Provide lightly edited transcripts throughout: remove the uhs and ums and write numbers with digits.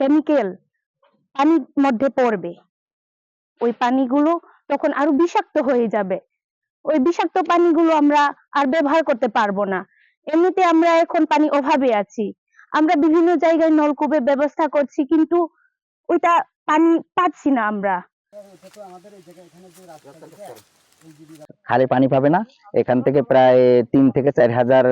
Chemical পানির মধ্যে পড়বে, ওই পানিগুলো তখন আরো বিষাক্ত হয়ে যাবে। ওই বিষাক্ত পানিগুলো আমরা আর ব্যবহার করতে পারবো না। এমনিতে আমরা এখন পানি অভাবে আছি, আমরা বিভিন্ন জায়গায় নলকূপের ব্যবস্থা করছি, কিন্তু ওইটা পানি পাচ্ছি না আমরা। খালি পানি পাবে না, এখান থেকে প্রায় 3 থেকে 4 হাজার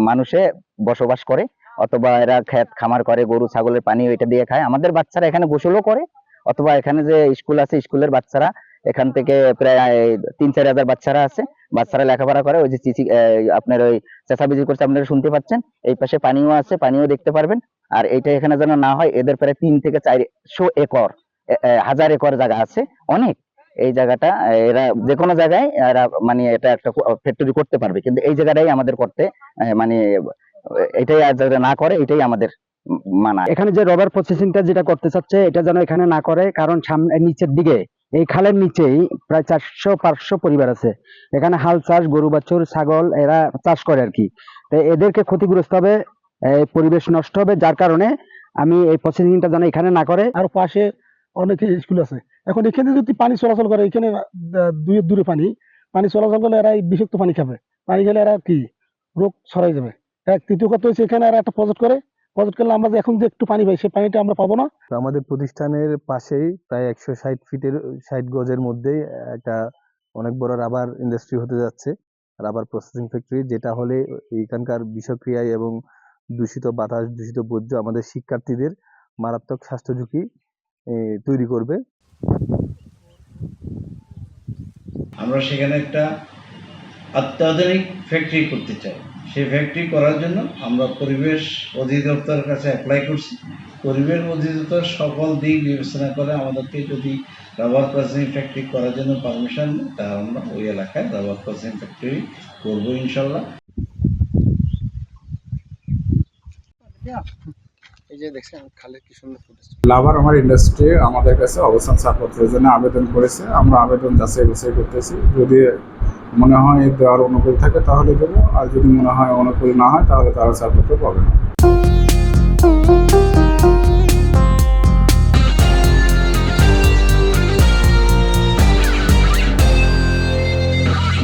মানুষে বসবাস করে, অথবা এরা ক্ষেত খামার করে, গরু ছাগলের পানি ওইটা দিয়ে খায়। আমাদের বাচ্চারা এখানে গোসলও করে, অথবা এখানে যে স্কুল আছে স্কুলের বাচ্চারা এখান থেকে প্রায় 3-4 হাজার বাচ্চারা আছে, বাচ্চারা লেখাপড়া করে। ওই যে চিচি আপনার ওই চেঁচামেচি করছে, আপনারা শুনতে পাচ্ছেন। এই পাশে পানিও আছে, পানিও দেখতে পারবেন। আর এটা এখানে যেন না হয়, এদের প্রায় 3 থেকে 400 একর, 1000 একর জায়গা আছে, অনেক। এই জায়গাটা এরা যে কোনো জায়গায় এরা মানে এটা একটা ফ্যাক্টরি করতে পারবে, কিন্তু এই জায়গাটাই আমাদের করতে মানে এটাই যারা না করে এটাই আমাদের মানা। এখানে যে রবার প্রসেসিংটা যেটা করতে চাচ্ছে এটা যেন এখানে না করে, কারণ সামনে নিচের দিকে এই খালের নিচেই প্রায় 400-500 পরিবার আছে। এখানে হাল চাষ, গরু বাছুর, ছাগল এরা চাষ করে আর কি। তো এদেরকে ক্ষতিগ্রস্ত হবে, পরিবেশ নষ্ট হবে, যার কারণে আমি এই প্রসেসিংটা যেন এখানে না করে। আর পাশে অনেক স্কুল আছে, এখন এখানে যদি পানি চলাচল করে, এখানে দূরে পানি চলাচল করলে এরা বিষাক্ত পানি খাবে, পানি খেলে এরা কি রোগ ছড়াই যাবে। তৃতীয় কথা হচ্ছে এখানে এরা একটা প্রজেক্ট করলে আমরা যে এখন যে একটু পানি পাই সেই পানিটা আমরা পাবো না। আমাদের প্রতিষ্ঠানের পাশেই প্রায় 160 গজের মধ্যে একটা অনেক বড় রাবার ইন্ডাস্ট্রি হতে যাচ্ছে, রাবার প্রসেসিং ফ্যাক্টরি, যেটা হলে এখানকার বিষক্রিয়ায় এবং দূষিত বাতাস, দূষিত বর্জ্য আমাদের শিক্ষার্থীদের মারাত্মক স্বাস্থ্য ঝুঁকি তৈরি করবে। আমরা সেখানে একটা অত্যাধুনিক ফ্যাক্টরি করতে চাই। সেই ফ্যাক্টরি করার জন্য আমরা পরিবেশ অধিদপ্তরের কাছে অ্যাপ্লাই করছি। পরিবেশ অধিদপ্তর সকল দিক বিবেচনা করে আমাদেরকে যদি রাবার প্রসেসিং ফ্যাক্টরি করার জন্য পারমিশন দেয়, তাহলে আমরা ওই এলাকায় রাবার প্রসেসিং ফ্যাক্টরি করবো ইনশাল্লাহ। এই যে দেখছেন খালের কি সুন্দর ফুটেজ। লাভার আমার ইন্ডাস্ট্রি আমাদের কাছে অবস্থান ছাড়পত্রের জন্য আবেদন করেছে, আমরা আবেদন যাচাই বাছাই করতেছি। যদি মনে হয় দেওয়ার অনুকূল থাকে তাহলে দেবো, আর যদি মনে হয় অনুকূল না হয় তাহলে তারা ছাড়পত্র পাবে না।